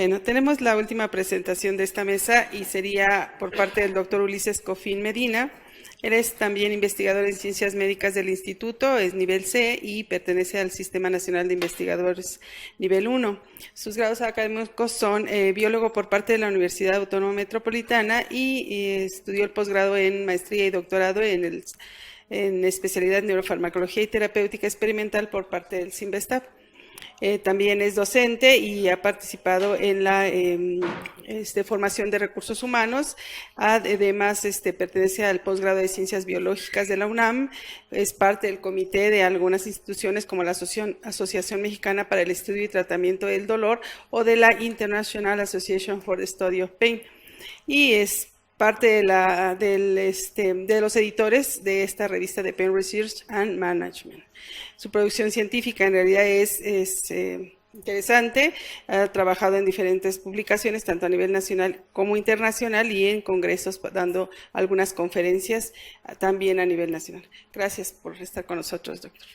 Bueno, tenemos la última presentación de esta mesa y sería por parte del doctor Ulises Cofín Medina. Él es también investigador en Ciencias Médicas del Instituto, es nivel C y pertenece al Sistema Nacional de Investigadores nivel 1. Sus grados académicos son biólogo por parte de la Universidad Autónoma Metropolitana y estudió el posgrado en maestría y doctorado en especialidad en neurofarmacología y terapéutica experimental por parte del CINVESTAP. También es docente y ha participado en la formación de recursos humanos. Además, pertenece al posgrado de Ciencias Biológicas de la UNAM. Es parte del comité de algunas instituciones como la Asociación Mexicana para el Estudio y Tratamiento del Dolor o de la International Association for the Study of Pain. Y es parte de los editores de esta revista de Pain Research and Management. Su producción científica en realidad es interesante, ha trabajado en diferentes publicaciones, tanto a nivel nacional como internacional, y en congresos, dando algunas conferencias también a nivel nacional. Gracias por estar con nosotros, doctor.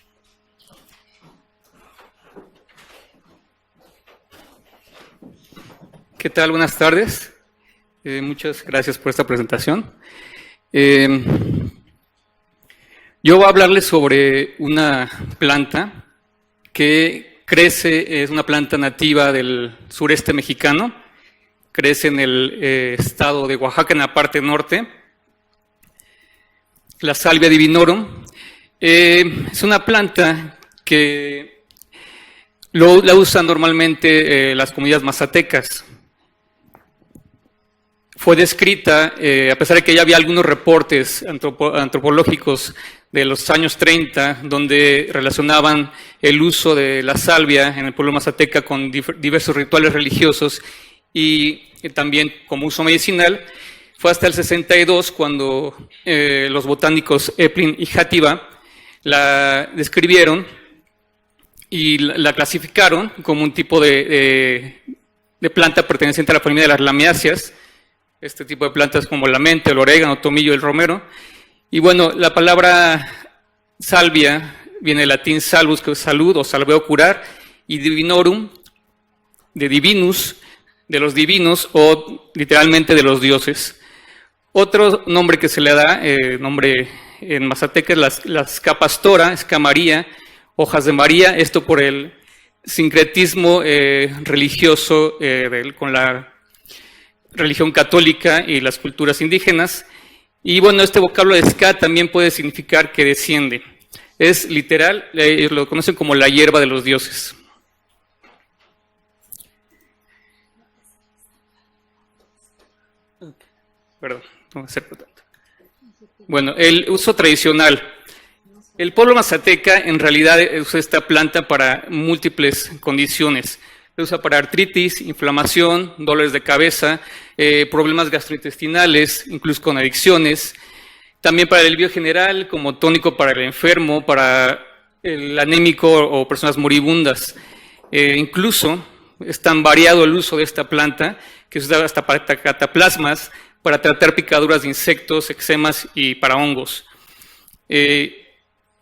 ¿Qué tal? Buenas tardes. Muchas gracias por esta presentación. Yo voy a hablarles sobre una planta que crece, es una planta nativa del sureste mexicano, crece en el estado de Oaxaca, en la parte norte, la Salvia divinorum. Es una planta que la usan normalmente las comunidades mazatecas. Fue descrita, a pesar de que ya había algunos reportes antropológicos de los años 30, donde relacionaban el uso de la salvia en el pueblo mazateca con diversos rituales religiosos y también como uso medicinal. Fue hasta el 62 cuando los botánicos Eplin y Játiva la describieron y la clasificaron como un tipo de planta perteneciente a la familia de las lamiáceas. Este tipo de plantas como la menta, el orégano, tomillo, el romero. Y bueno, la palabra salvia viene del latín salvus, que es salud o salveo, curar, y divinorum, de divinus, de los divinos o literalmente de los dioses. Otro nombre que se le da, nombre en mazateca, es la escapastora, escamaría, hojas de María, esto por el sincretismo religioso con la religión católica y las culturas indígenas. Y bueno, este vocablo de ska también puede significar que desciende. Es literal, lo conocen como la hierba de los dioses. Perdón, no va a ser por tanto. Bueno, el uso tradicional. El pueblo mazateca en realidad usa esta planta para múltiples condiciones. Se usa para artritis, inflamación, dolores de cabeza, problemas gastrointestinales, incluso con adicciones. También para el alivio general, como tónico para el enfermo, para el anémico o personas moribundas. Incluso es tan variado el uso de esta planta que se usa hasta para cataplasmas, para tratar picaduras de insectos, eczemas y para hongos.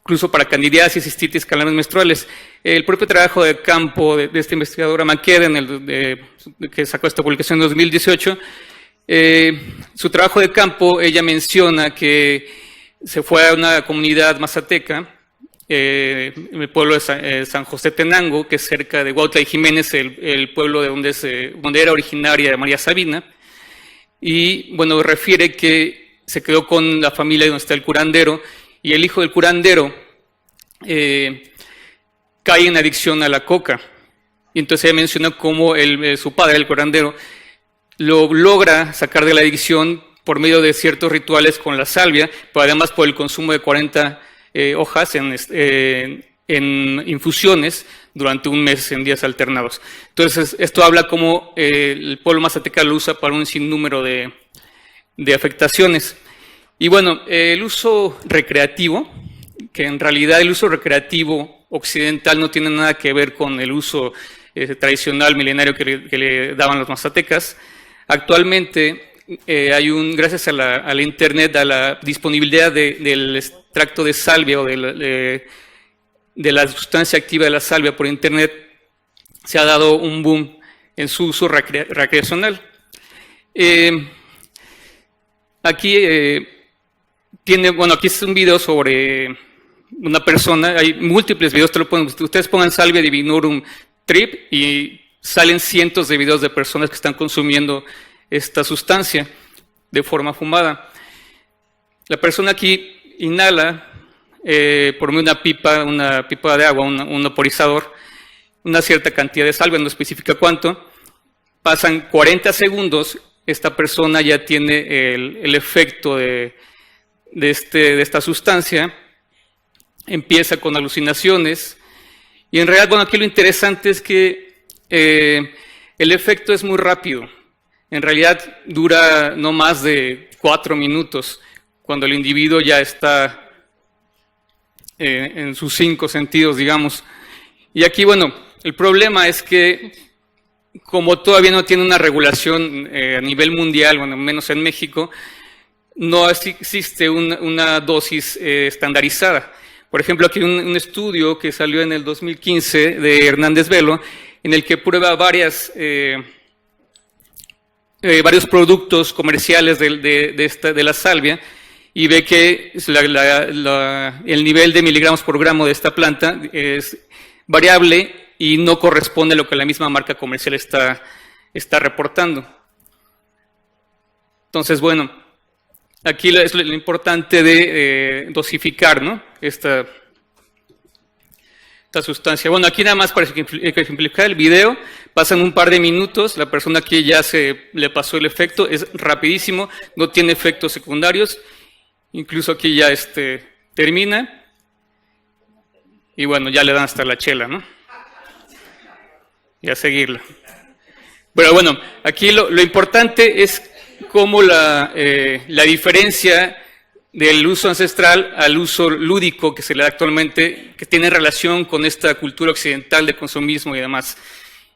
Incluso para candidiasis, cistitis, calambres menstruales. El propio trabajo de campo de esta investigadora McKedden, que sacó esta publicación en 2018, su trabajo de campo, ella menciona que se fue a una comunidad mazateca, en el pueblo de San José Tenango, que es cerca de Huautla y Jiménez, el pueblo de donde era originaria María Sabina, y bueno, refiere que se quedó con la familia donde está el curandero, y el hijo del curandero cae en adicción a la coca. Y entonces ella menciona cómo su padre, el curandero, lo logra sacar de la adicción por medio de ciertos rituales con la salvia, pero además por el consumo de 40 hojas en infusiones durante un mes en días alternados. Entonces esto habla cómo el pueblo mazateca lo usa para un sinnúmero de afectaciones. Y bueno, el uso recreativo, que en realidad el uso recreativo occidental no tiene nada que ver con el uso tradicional milenario que le daban los mazatecas. Actualmente hay gracias a la internet, a la disponibilidad del extracto de salvia o de la sustancia activa de la salvia por internet, se ha dado un boom en su uso recreacional. Aquí aquí es un video sobre una persona, hay múltiples videos, ustedes pongan Salvia divinorum trip y salen cientos de videos de personas que están consumiendo esta sustancia de forma fumada. La persona aquí inhala por medio de una pipa de agua, un vaporizador, una cierta cantidad de salvia, no especifica cuánto. Pasan 40 segundos, esta persona ya tiene el efecto de esta sustancia, empieza con alucinaciones, y en realidad, aquí lo interesante es que el efecto es muy rápido. En realidad dura no más de 4 minutos, cuando el individuo ya está en sus 5 sentidos, digamos. Y aquí, el problema es que, como todavía no tiene una regulación a nivel mundial, menos en México, no existe una dosis estandarizada. Por ejemplo, aquí un estudio que salió en el 2015 de Hernández Velo, en el que prueba varios productos comerciales de la salvia, y ve que el nivel de miligramos por gramo de esta planta es variable y no corresponde a lo que la misma marca comercial está reportando. Entonces, aquí es lo importante de dosificar, ¿no? esta sustancia. Aquí nada más para ejemplificar el video, pasan un par de minutos, la persona aquí ya le pasó el efecto, es rapidísimo, no tiene efectos secundarios, incluso aquí ya termina, y ya le dan hasta la chela, ¿no? Y a seguirla. Pero aquí lo importante es cómo la diferencia del uso ancestral al uso lúdico que se le da actualmente, que tiene relación con esta cultura occidental de consumismo y demás.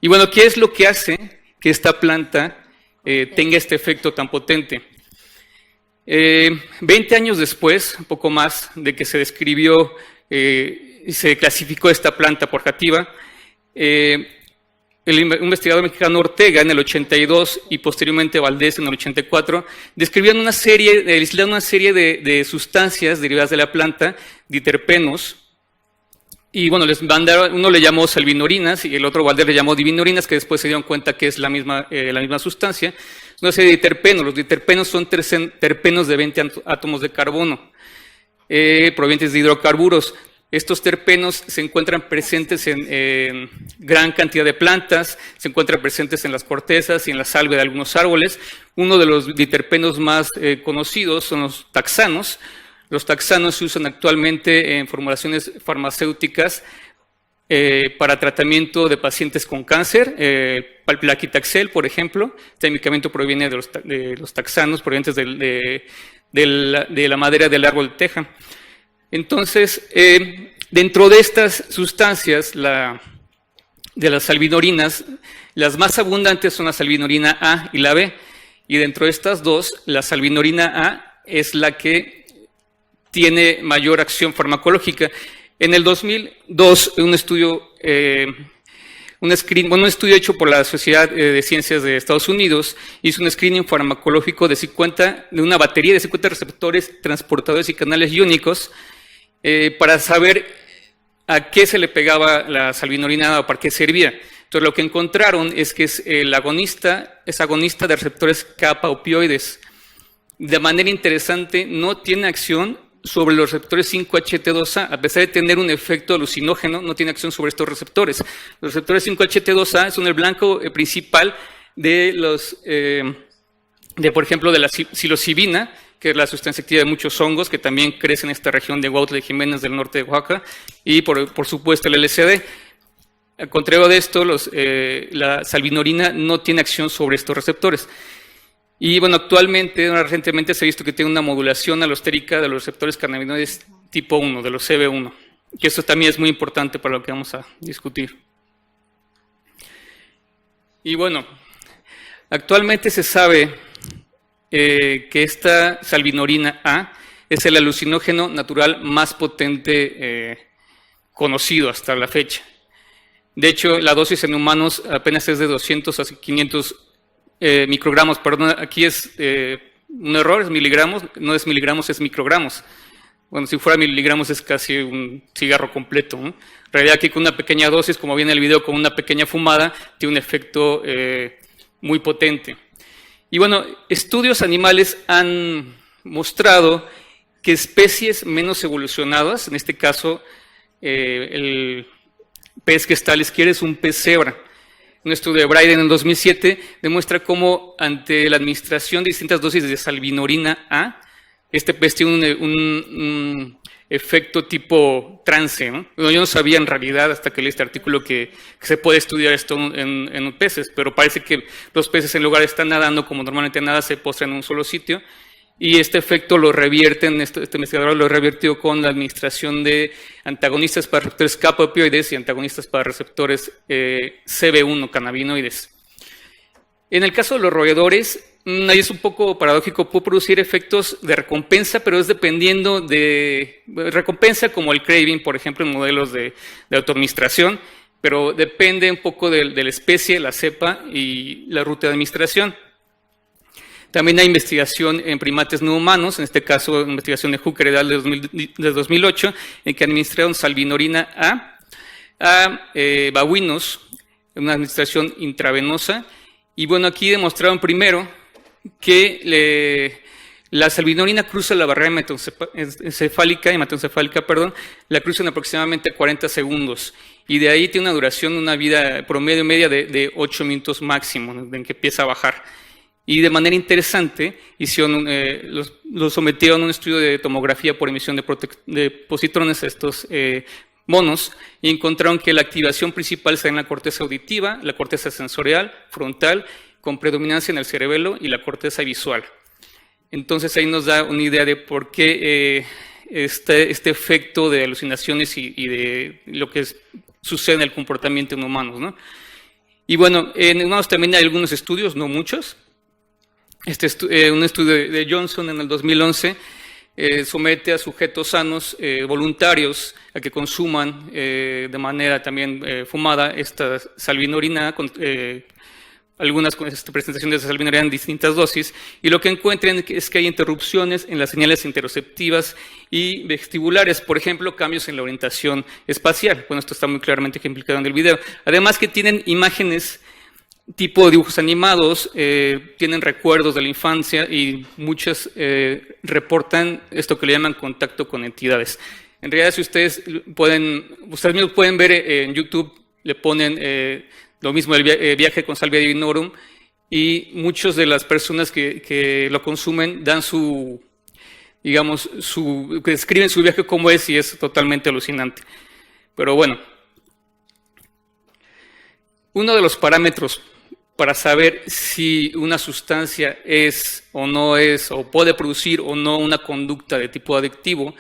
Y ¿qué es lo que hace que esta planta tenga este efecto tan potente? 20 años después, un poco más, de que se describió y se clasificó esta planta portativa, el investigador mexicano Ortega en el 82 y posteriormente Valdés en el 84 describían una serie de sustancias derivadas de la planta, diterpenos, y les mandaron, uno le llamó salvinorinas y el otro Valdés le llamó divinorinas, que después se dieron cuenta que es la misma sustancia. Una serie de diterpenos. Los diterpenos son terpenos de 20 átomos de carbono, provenientes de hidrocarburos. Estos terpenos se encuentran presentes en gran cantidad de plantas, se encuentran presentes en las cortezas y en la salvia de algunos árboles. Uno de los diterpenos más conocidos son los taxanos. Los taxanos se usan actualmente en formulaciones farmacéuticas para tratamiento de pacientes con cáncer, Paclitaxel, por ejemplo. Este medicamento proviene de los taxanos provenientes de la madera del árbol teja. Entonces, dentro de estas sustancias, de las salvinorinas, las más abundantes son la salvinorina A y la B, y dentro de estas dos, la salvinorina A es la que tiene mayor acción farmacológica. En el 2002, un estudio hecho por la Sociedad de Ciencias de Estados Unidos hizo un screening farmacológico de una batería de 50 receptores, transportadores y canales iónicos para saber a qué se le pegaba la salvinorina o para qué servía. Entonces, lo que encontraron es que es agonista de receptores kappa opioides. De manera interesante, no tiene acción sobre los receptores 5-HT2A, a pesar de tener un efecto alucinógeno, no tiene acción sobre estos receptores. Los receptores 5-HT2A son el blanco principal por ejemplo, de la psilocibina, que es la sustancia activa de muchos hongos, que también crece en esta región de Huautla de Jiménez del norte de Oaxaca, y por supuesto el LSD. Al contrario de esto, la salvinorina no tiene acción sobre estos receptores. Y actualmente, recientemente se ha visto que tiene una modulación alostérica de los receptores cannabinoides tipo 1, de los CB1, que eso también es muy importante para lo que vamos a discutir. Y actualmente se sabe que esta salvinorina A es el alucinógeno natural más potente conocido hasta la fecha. De hecho, la dosis en humanos apenas es de 200 a 500 microgramos. Perdón, aquí es un error, es miligramos, no es miligramos, es microgramos. Bueno, si fuera miligramos es casi un cigarro completo, ¿no? En realidad aquí con una pequeña dosis, como viene en el video, con una pequeña fumada, tiene un efecto muy potente. Y bueno, estudios animales han mostrado que especies menos evolucionadas, en este caso el pez que está a la izquierda es un pez cebra. Un estudio de Bryden en 2007 demuestra cómo ante la administración de distintas dosis de salvinorina A, este pez tiene un efecto tipo trance, ¿no? Bueno, yo no sabía en realidad hasta que leí este artículo que se puede estudiar esto en peces, pero parece que los peces en lugar de estar nadando como normalmente nada se postran en un solo sitio y este efecto lo revierten, este investigador lo revirtió con la administración de antagonistas para receptores kappa opioides y antagonistas para receptores CB1 cannabinoides. En el caso de los roedores, ahí es un poco paradójico, puede producir efectos de recompensa, pero es dependiendo de recompensa como el craving, por ejemplo, en modelos de autoadministración, pero depende un poco de la especie, la cepa y la ruta de administración. También hay investigación en primates no humanos, en este caso investigación de Hooker et al. de 2008, en que administraron salvinorina a babuinos, en una administración intravenosa. Y bueno, aquí demostraron primero que la salvinorina cruza la barrera hematoencefálica, la cruza en aproximadamente 40 segundos. Y de ahí tiene una duración, una vida promedio media de 8 minutos máximo, en que empieza a bajar. Y de manera interesante, los sometieron a un estudio de tomografía por emisión de positrones a estos monos y encontraron que la activación principal está en la corteza auditiva, la corteza sensorial, frontal, con predominancia en el cerebelo y la corteza visual. Entonces ahí nos da una idea de por qué este efecto de alucinaciones y de lo que sucede en el comportamiento en humanos, ¿no? Y bueno, en humanos también hay algunos estudios, no muchos. Un estudio de Johnson en el 2011 somete a sujetos sanos voluntarios a que consuman de manera también fumada esta salvinorina, algunas presentaciones de salvinorina en distintas dosis, y lo que encuentran es que hay interrupciones en las señales interoceptivas y vestibulares, por ejemplo, cambios en la orientación espacial. Bueno, esto está muy claramente ejemplificado en el video. Además que tienen imágenes tipo de dibujos animados, tienen recuerdos de la infancia y muchos reportan esto que le llaman contacto con entidades. En realidad, si ustedes mismos pueden ver en YouTube, le ponen lo mismo, el viaje con Salvia Divinorum, y muchas de las personas que lo consumen dan que describen su viaje como es, y es totalmente alucinante. Pero bueno, uno de los parámetros para saber si una sustancia es o no es, o puede producir o no una conducta de tipo adictivo,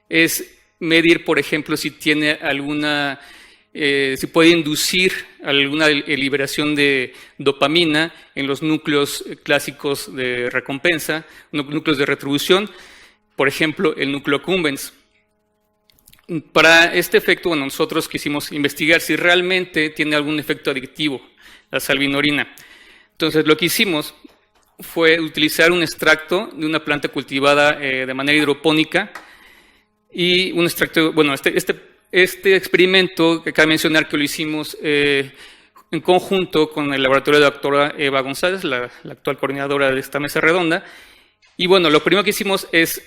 es medir, por ejemplo, si tiene si puede inducir alguna liberación de dopamina en los núcleos clásicos de recompensa, núcleos de retribución, por ejemplo, el núcleo accumbens. Para este efecto, bueno, nosotros quisimos investigar si realmente tiene algún efecto adictivo la salvinorina. Entonces, lo que hicimos fue utilizar un extracto de una planta cultivada de manera hidropónica y un extracto, bueno, este experimento que cabe mencionar que lo hicimos en conjunto con el laboratorio de la doctora Eva González, la actual coordinadora de esta mesa redonda. Y bueno, lo primero que hicimos es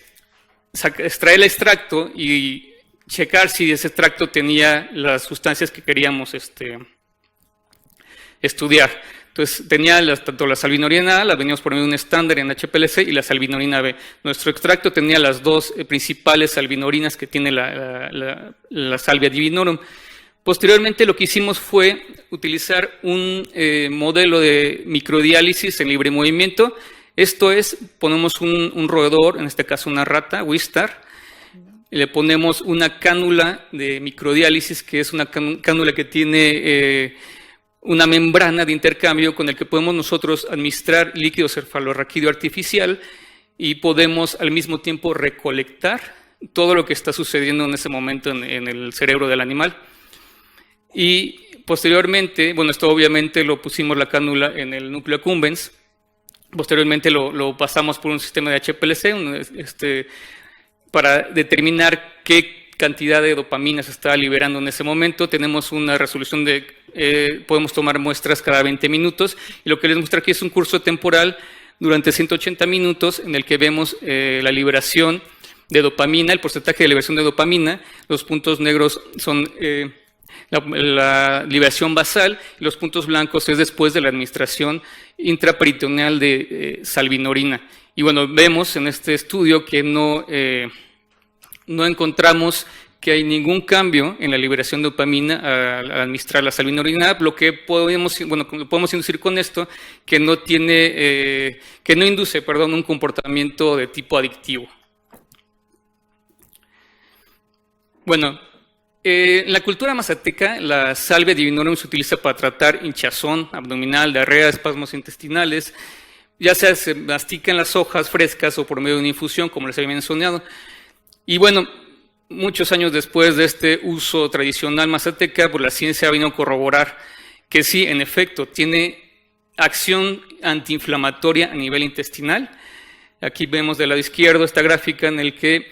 extraer el extracto y checar si ese extracto tenía las sustancias que queríamos estudiar. Entonces, tenía tanto la salvinorina A, la veníamos por medio de un estándar en HPLC, y la salvinorina B. Nuestro extracto tenía las dos principales salvinorinas que tiene la Salvia Divinorum. Posteriormente, lo que hicimos fue utilizar un modelo de microdiálisis en libre movimiento. Esto es, ponemos un roedor, en este caso una rata, Wistar, y le ponemos una cánula de microdiálisis, que es una cánula que tiene una membrana de intercambio con el que podemos nosotros administrar líquido cefalorraquídeo artificial y podemos al mismo tiempo recolectar todo lo que está sucediendo en ese momento en el cerebro del animal. Y posteriormente, bueno, esto obviamente lo pusimos la cánula en el núcleo accumbens. Posteriormente lo pasamos por un sistema de HPLC para determinar qué cantidad de dopamina se está liberando en ese momento. Tenemos una resolución podemos tomar muestras cada 20 minutos. Y lo que les muestro aquí es un curso temporal durante 180 minutos en el que vemos la liberación de dopamina, el porcentaje de liberación de dopamina. Los puntos negros son la liberación basal, y los puntos blancos es después de la administración intraperitoneal de salvinorina. Y bueno, vemos en este estudio que no encontramos que hay ningún cambio en la liberación de dopamina al administrar la salvinorina, lo que podemos inducir con esto que no induce un comportamiento de tipo adictivo. Bueno, en la cultura mazateca, la salvia divinorum se utiliza para tratar hinchazón abdominal, diarrea, espasmos intestinales, ya sea se mastican las hojas frescas o por medio de una infusión, como les había mencionado. Y bueno, muchos años después de este uso tradicional mazateca, pues la ciencia vino a corroborar que sí, en efecto, tiene acción antiinflamatoria a nivel intestinal. Aquí vemos del lado izquierdo esta gráfica en el que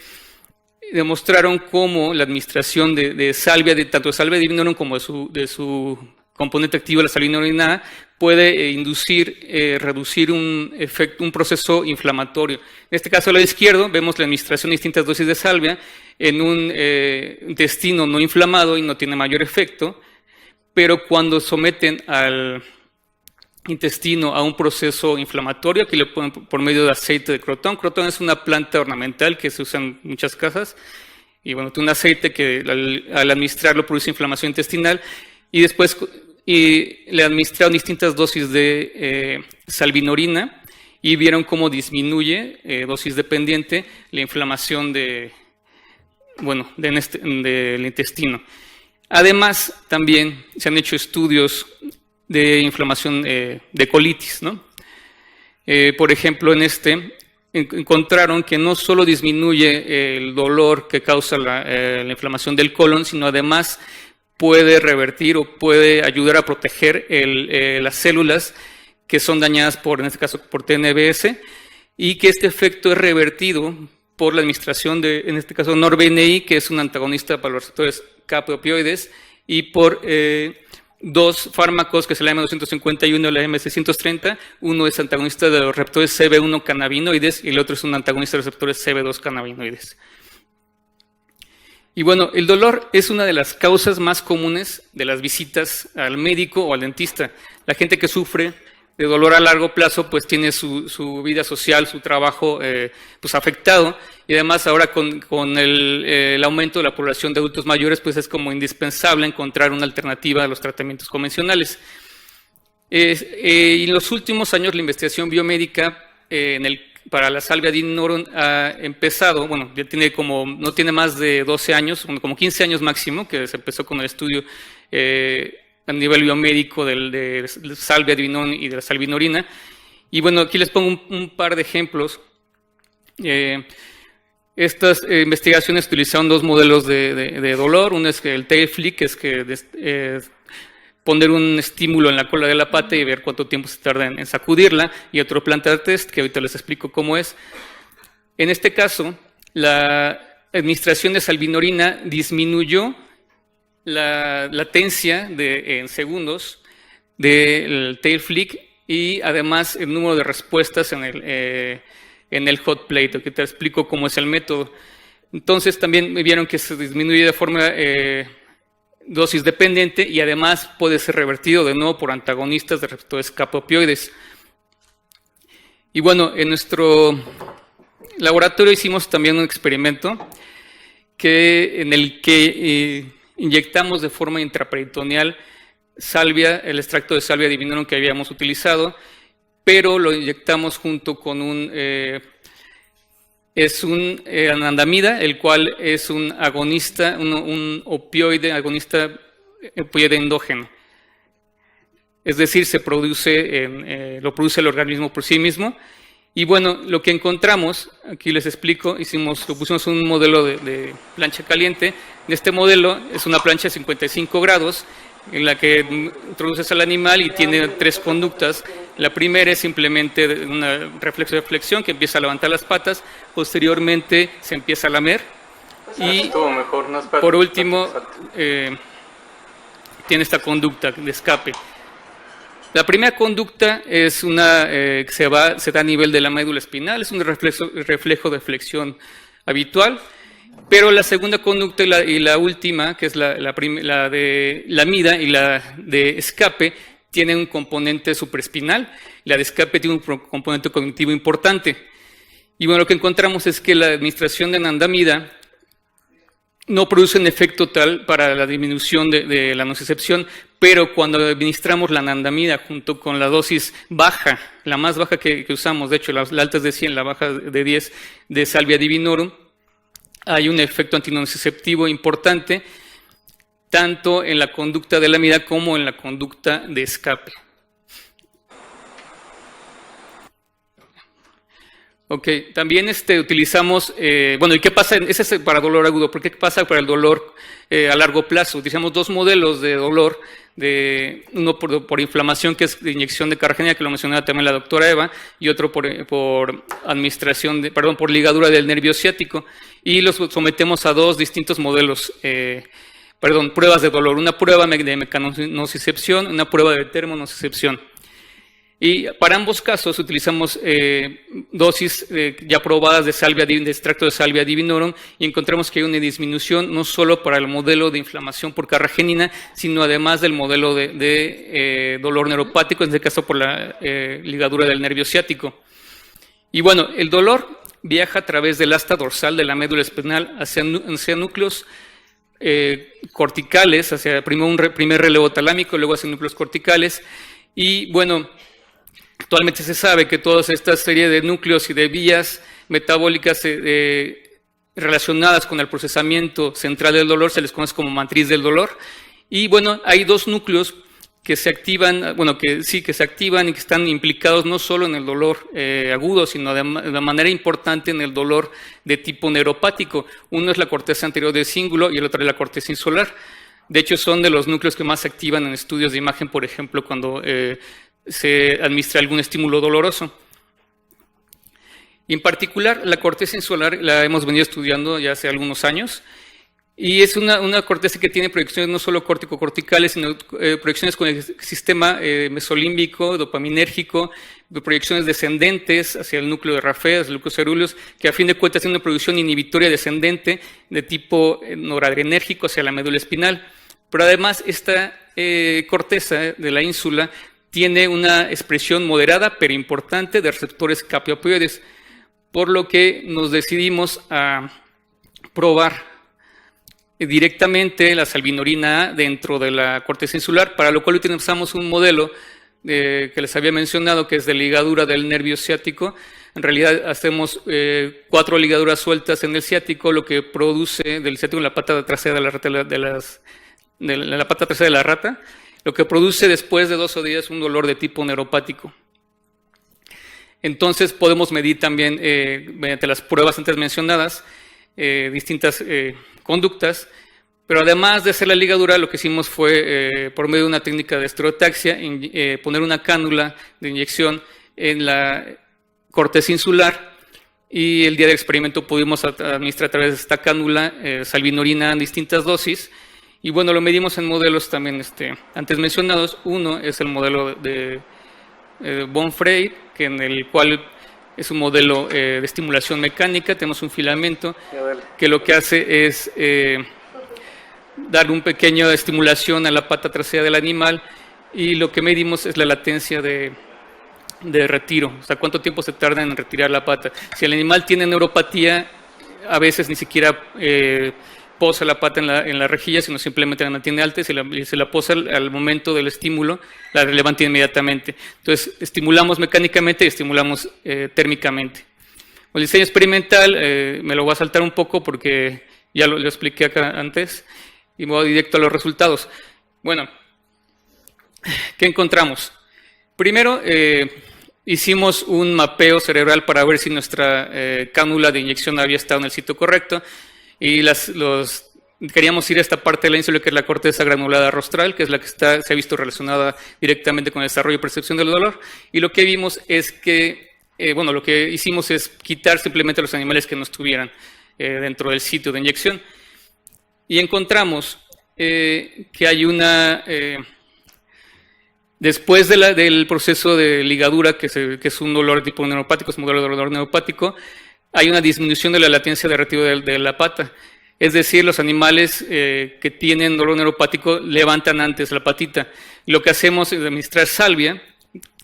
demostraron cómo la administración de salvia, tanto de salvia divinorum como de su componente activo, la salvinorina, puede reducir un proceso inflamatorio. En este caso, al lado izquierdo, vemos la administración de distintas dosis de salvia en un intestino no inflamado y no tiene mayor efecto, pero cuando someten al intestino a un proceso inflamatorio, aquí le ponen por medio de aceite de crotón. Crotón es una planta ornamental que se usa en muchas casas, y bueno, tiene un aceite que al administrarlo produce inflamación intestinal, y después le administraron distintas dosis de salvinorina y vieron cómo disminuye, dosis dependiente, la inflamación del intestino. Además, también se han hecho estudios de inflamación de colitis, ¿no? Por ejemplo, encontraron que no solo disminuye el dolor que causa la inflamación del colon, sino además puede revertir o puede ayudar a proteger las células que son dañadas en este caso, por TNBS, y que este efecto es revertido por la administración de, en este caso, NorBNI, que es un antagonista para los receptores kappa opioides, y por dos fármacos que es la M251 y la M630. Uno es antagonista de los receptores CB1 cannabinoides y el otro es un antagonista de los receptores CB2 cannabinoides. Y bueno, el dolor es una de las causas más comunes de las visitas al médico o al dentista. La gente que sufre de dolor a largo plazo pues tiene su vida social, su trabajo pues afectado, y además ahora con el aumento de la población de adultos mayores pues es como indispensable encontrar una alternativa a los tratamientos convencionales. Y en los últimos años la investigación biomédica para la salvia divinorum ha empezado, bueno, ya no tiene más de 12 años, como 15 años máximo, que se empezó con el estudio a nivel biomédico de salvia divinorum y de la salvinorina. Y bueno, aquí les pongo un par de ejemplos. Estas investigaciones utilizaron dos modelos de dolor. Uno es el tail flick, que es poner un estímulo en la cola de la pata y ver cuánto tiempo se tarda en sacudirla, y otro plantar test, que ahorita les explico cómo es. En este caso, la administración de salvinorina disminuyó la latencia en segundos del tail flick y además el número de respuestas en el hot plate, que te explico cómo es el método. Entonces también vieron que se disminuye de forma dosis dependiente y además puede ser revertido de nuevo por antagonistas de receptores kappa opioides. Y bueno, en nuestro laboratorio hicimos también un experimento en el que inyectamos de forma intraperitoneal el extracto de salvia divinorum que habíamos utilizado, pero lo inyectamos junto con un anandamida, el cual es un agonista, un opioide endógeno. Es decir, lo produce el organismo por sí mismo. Y bueno, lo que encontramos, aquí les explico, pusimos un modelo de plancha caliente. En este modelo es una plancha de 55 grados en la que introduces al animal y tiene 3 conductas. La primera es simplemente una reflexión que empieza a levantar las patas, posteriormente se empieza a lamer y por último tiene esta conducta de escape. La primera conducta es una que se da a nivel de la médula espinal, es un reflejo de flexión habitual, pero la segunda conducta y la última, que es la de lamida y la de escape, tiene un componente supraespinal, la de escape tiene un componente cognitivo importante. Y bueno, lo que encontramos es que la administración de anandamida no produce un efecto tal para la disminución de la nocicepción, pero cuando administramos la anandamida junto con la dosis baja, la más baja que usamos, de hecho la alta es de 100, la baja de 10 de Salvia divinorum, hay un efecto antinociceptivo importante, tanto en la conducta de lamida como en la conducta de escape. Ok, también utilizamos, bueno, ¿y qué pasa? Ese es para dolor agudo, ¿por qué pasa para el dolor a largo plazo? Utilizamos 2 modelos de dolor, uno por inflamación, que es de inyección de carragenia, que lo mencionaba también la doctora Eva, y otro por por ligadura del nervio ciático, y los sometemos a 2 distintos modelos, pruebas de dolor, una prueba de mecanocicepción, una prueba de termonocicepción. Y para ambos casos utilizamos dosis ya probadas de extracto de Salvia divinorum y encontramos que hay una disminución no solo para el modelo de inflamación por carragenina, sino además del modelo de dolor neuropático, en este caso por la ligadura del nervio ciático. Y bueno, el dolor viaja a través del asta dorsal de la médula espinal hacia núcleos corticales, hacia primero un primer relevo talámico, luego hacia núcleos corticales. Y bueno, actualmente se sabe que toda esta serie de núcleos y de vías metabólicas relacionadas con el procesamiento central del dolor se les conoce como matriz del dolor. Y bueno, hay 2 núcleos que se activan, que se activan y que están implicados no solo en el dolor agudo, sino de manera importante en el dolor de tipo neuropático. Uno es la corteza anterior del cíngulo y el otro es la corteza insular. De hecho, son de los núcleos que más se activan en estudios de imagen, por ejemplo, cuando se administra algún estímulo doloroso. Y en particular, la corteza insular la hemos venido estudiando ya hace algunos años, y es una corteza que tiene proyecciones no solo córtico-corticales, sino proyecciones con el sistema mesolímbico, dopaminérgico, proyecciones descendentes hacia el núcleo de Raphe, el núcleo cerúleos, que a fin de cuentas tiene una producción inhibitoria descendente de tipo noradrenérgico hacia la médula espinal. Pero además, esta corteza de la ínsula tiene una expresión moderada pero importante de receptores capiopioides, por lo que nos decidimos a probar directamente la salvinorina A dentro de la corteza insular, para lo cual utilizamos un modelo que les había mencionado, que es de ligadura del nervio ciático. En realidad hacemos 4 ligaduras sueltas en el ciático, lo que produce del ciático en la pata trasera de la pata trasera de la rata, lo que produce después de 2 días un dolor de tipo neuropático. Entonces podemos medir también, mediante las pruebas antes mencionadas, distintas conductas, pero además de hacer la ligadura, lo que hicimos fue, por medio de una técnica de estereotaxia, poner una cánula de inyección en la corteza insular, y el día del experimento pudimos administrar a través de esta cánula salvinorina en distintas dosis. Y bueno, lo medimos en modelos también antes mencionados. Uno es el modelo de von Frey, en el cual es un modelo de estimulación mecánica. Tenemos un filamento que lo que hace es dar un pequeño estimulación a la pata trasera del animal, y lo que medimos es la latencia de retiro, o sea, cuánto tiempo se tarda en retirar la pata. Si el animal tiene neuropatía, a veces ni siquiera posa la pata en la rejilla, sino simplemente la mantiene alta, y se la posa al momento del estímulo, la levanta inmediatamente. Entonces, estimulamos mecánicamente y estimulamos térmicamente. El diseño experimental me lo voy a saltar un poco porque ya lo expliqué acá antes, y me voy directo a los resultados. Bueno, ¿qué encontramos? Primero, hicimos un mapeo cerebral para ver si nuestra cánula de inyección había estado en el sitio correcto. Y los queríamos ir a esta parte de la ínsula que es la corteza granulada rostral, que es la que se ha visto relacionada directamente con el desarrollo y percepción del dolor. Y lo que vimos es que, lo que hicimos es quitar simplemente los animales que no estuvieran dentro del sitio de inyección. Y encontramos que hay una... después del proceso de ligadura, que es un dolor tipo neuropático, es un modelo de dolor neuropático, hay una disminución de la latencia de retiro de la pata. Es decir, los animales que tienen dolor neuropático levantan antes la patita. Lo que hacemos es administrar salvia.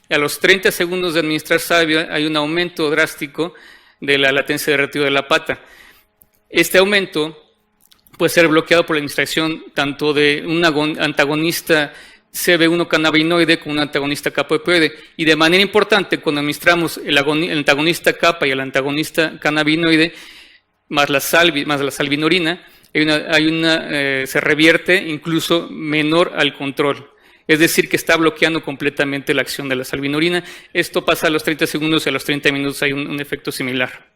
A los 30 segundos de administrar salvia hay un aumento drástico de la latencia de retiro de la pata. Este aumento puede ser bloqueado por la administración tanto de un antagonista CB1 cannabinoide como un antagonista kappa opioide. Y de manera importante, cuando administramos el antagonista kappa y el antagonista cannabinoide, más la salvinorina, se revierte incluso menor al control. Es decir, que está bloqueando completamente la acción de la salvinorina. Esto pasa a los 30 segundos y a los 30 minutos hay un efecto similar.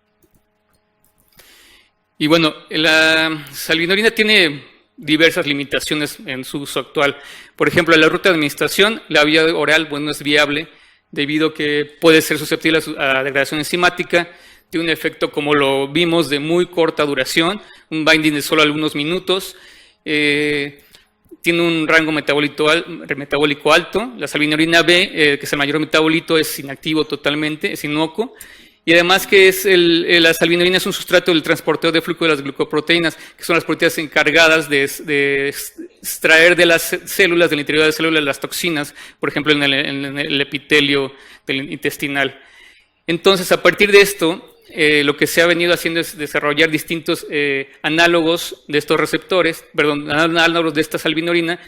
Y bueno, la salvinorina tiene diversas limitaciones en su uso actual. Por ejemplo, en la ruta de administración, la vía oral no es viable debido a que puede ser susceptible a degradación enzimática. Tiene un efecto, como lo vimos, de muy corta duración, un binding de solo algunos minutos. Tiene un rango metabólico alto. La salvinorina B, que es el mayor metabolito, es inactivo totalmente, es inocuo. Y además que la salvinorina es un sustrato del transportador de flujo de las glucoproteínas, que son las proteínas encargadas de extraer de las células, del interior de las células, las toxinas, por ejemplo, en el epitelio intestinal. Entonces, a partir de esto, lo que se ha venido haciendo es desarrollar distintos análogos de estos receptores, análogos de esta salvinorina,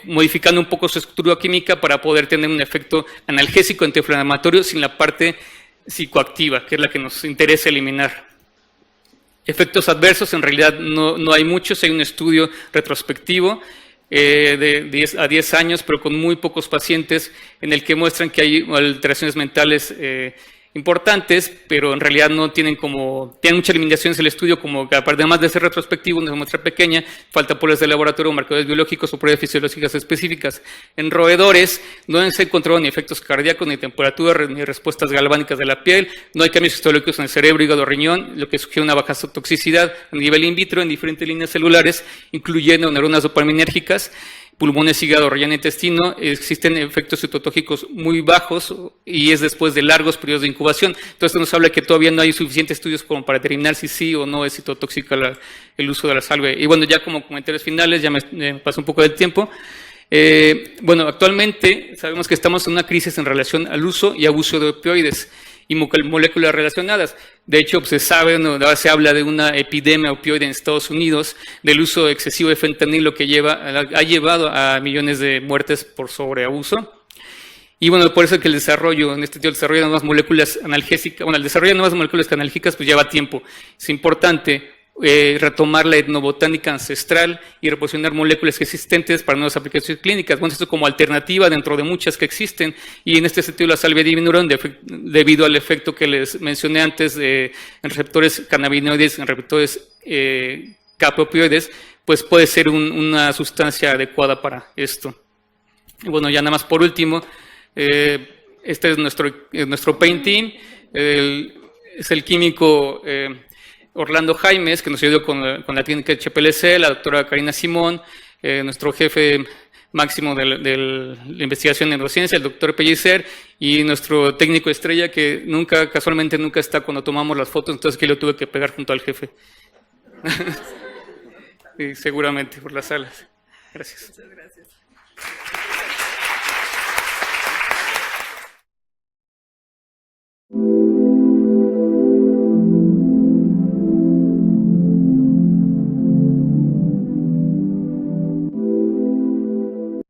modificando un poco su estructura química para poder tener un efecto analgésico antiinflamatorio sin la parte psicoactiva, que es la que nos interesa eliminar. Efectos adversos, en realidad no hay muchos. Hay un estudio retrospectivo de 10 años, pero con muy pocos pacientes, en el que muestran que hay alteraciones mentales importantes, pero en realidad tienen muchas limitaciones el estudio, como que además de ser retrospectivo, una muestra pequeña, falta pruebas de laboratorio, marcadores biológicos o pruebas fisiológicas específicas. En roedores no se encontraron ni efectos cardíacos, ni temperatura, ni respuestas galvánicas de la piel, no hay cambios histológicos en el cerebro, hígado, riñón, lo que sugiere una baja toxicidad a nivel in vitro en diferentes líneas celulares, incluyendo neuronas dopaminérgicas, pulmones, hígado, riñón, intestino. Existen efectos citotóxicos muy bajos y es después de largos periodos de incubación. Entonces nos habla que todavía no hay suficientes estudios como para determinar si sí o no es citotóxica el uso de la salvia. Y bueno, ya como comentarios finales, ya me pasó un poco del tiempo. Actualmente sabemos que estamos en una crisis en relación al uso y abuso de opioides y moléculas relacionadas. De hecho, se habla de una epidemia opioide en Estados Unidos, del uso excesivo de fentanilo que ha llevado a millones de muertes por sobreabuso. Y bueno, por eso es que el desarrollo de nuevas moléculas analgésicas, el desarrollo de nuevas moléculas analgésicas pues lleva tiempo. Es importante retomar la etnobotánica ancestral y reposicionar moléculas existentes para nuevas aplicaciones clínicas. Bueno, esto como alternativa dentro de muchas que existen, y en este sentido la salvia disminuyeron debido al efecto que les mencioné antes en receptores cannabinoides, en receptores kappa opioides, pues puede ser una sustancia adecuada para esto. Y bueno, ya nada más por último, este es nuestro pain team, es el químico Orlando Jaimes, que nos ayudó con la técnica de HPLC, la doctora Karina Simón, nuestro jefe máximo de la investigación en neurociencia, el doctor Pellicer, y nuestro técnico estrella, que casualmente nunca está cuando tomamos las fotos, entonces que lo tuve que pegar junto al jefe. Sí, seguramente, por las salas. Gracias. Muchas gracias.